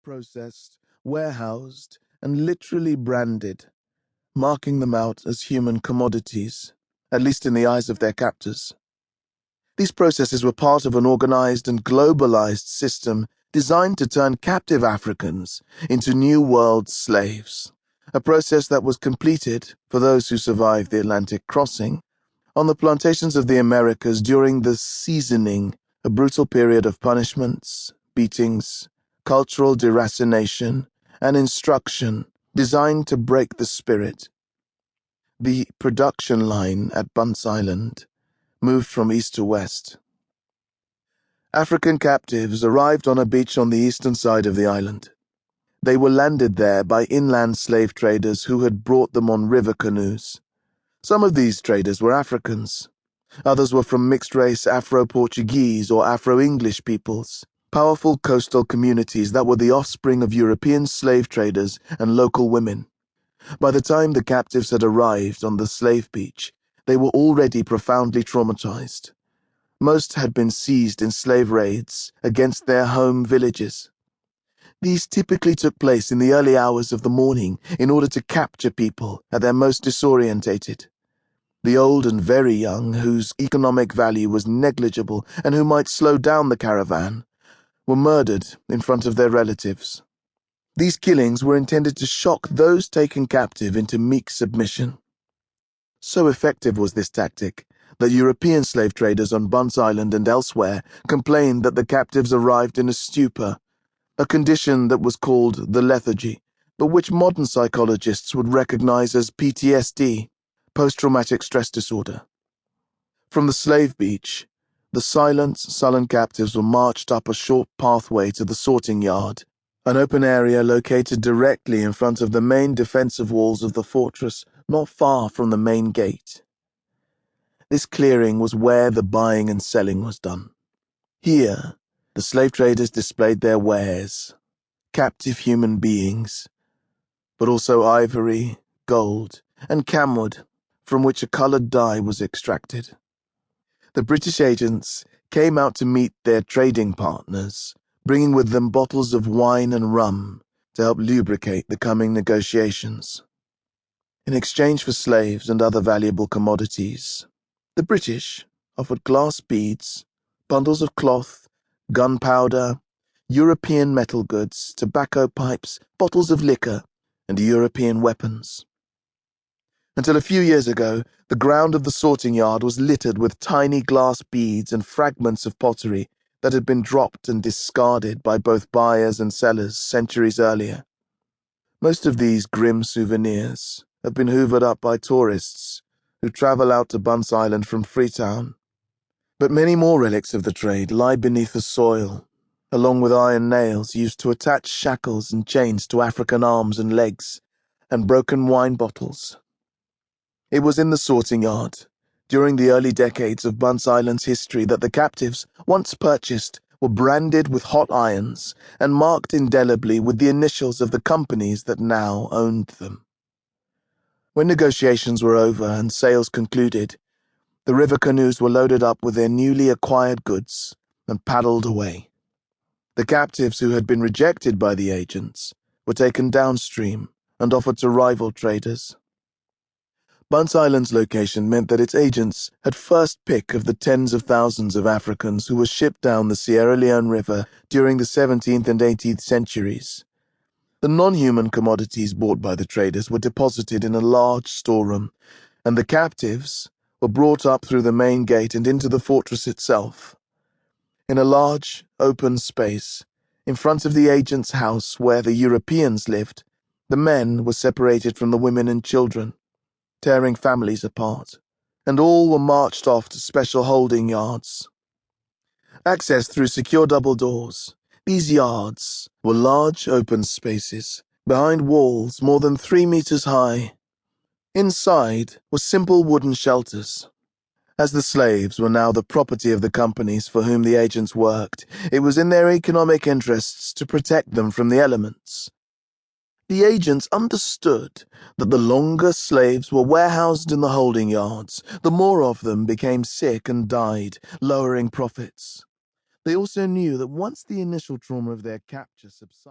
processed, warehoused, and literally branded, marking them out as human commodities, at least in the eyes of their captors. These processes were part of an organized and globalized system designed to turn captive Africans into New World slaves, a process that was completed, for those who survived the Atlantic crossing, on the plantations of the Americas during the seasoning, a brutal period of punishments, beatings, cultural deracination, and instruction designed to break the spirit. The production line at Bunce Island moved from east to west. African captives arrived on a beach on the eastern side of the island. They were landed there by inland slave traders who had brought them on river canoes. Some of these traders were Africans. Others were from mixed-race Afro-Portuguese or Afro-English peoples, powerful coastal communities that were the offspring of European slave traders and local women. By the time the captives had arrived on the slave beach, they were already profoundly traumatized. Most had been seized in slave raids against their home villages. These typically took place in the early hours of the morning in order to capture people at their most disorientated. The old and very young, whose economic value was negligible and who might slow down the caravan, were murdered in front of their relatives. These killings were intended to shock those taken captive into meek submission. So effective was this tactic that European slave traders on Bunce Island and elsewhere complained that the captives arrived in a stupor, a condition that was called the lethargy, but which modern psychologists would recognize as PTSD, post-traumatic stress disorder. From the slave beach, the silent, sullen captives were marched up a short pathway to the sorting yard, an open area located directly in front of the main defensive walls of the fortress, not far from the main gate. This clearing was where the buying and selling was done. Here, the slave traders displayed their wares, captive human beings, but also ivory, gold, and camwood, from which a colored dye was extracted. The British agents came out to meet their trading partners, bringing with them bottles of wine and rum to help lubricate the coming negotiations. In exchange for slaves and other valuable commodities, the British offered glass beads, bundles of cloth, gunpowder, European metal goods, tobacco pipes, bottles of liquor, and European weapons. Until a few years ago, the ground of the sorting yard was littered with tiny glass beads and fragments of pottery that had been dropped and discarded by both buyers and sellers centuries earlier. Most of these grim souvenirs have been hoovered up by tourists who travel out to Bunce Island from Freetown. But many more relics of the trade lie beneath the soil, along with iron nails used to attach shackles and chains to African arms and legs, and broken wine bottles. It was in the sorting yard, during the early decades of Bunce Island's history, that the captives, once purchased, were branded with hot irons and marked indelibly with the initials of the companies that now owned them. When negotiations were over and sales concluded, the river canoes were loaded up with their newly acquired goods and paddled away. The captives who had been rejected by the agents were taken downstream and offered to rival traders. Bunce Island's location meant that its agents had first pick of the tens of thousands of Africans who were shipped down the Sierra Leone River during the 17th and 18th centuries. The non-human commodities bought by the traders were deposited in a large storeroom, and the captives were brought up through the main gate and into the fortress itself. In a large, open space, in front of the agent's house where the Europeans lived, the men were separated from the women and children, tearing families apart, and all were marched off to special holding yards. Accessed through secure double doors, these yards were large open spaces, behind walls more than 3 meters high. Inside were simple wooden shelters. As the slaves were now the property of the companies for whom the agents worked, it was in their economic interests to protect them from the elements. The agents understood that the longer slaves were warehoused in the holding yards, the more of them became sick and died, lowering profits. They also knew that once the initial trauma of their capture subsided,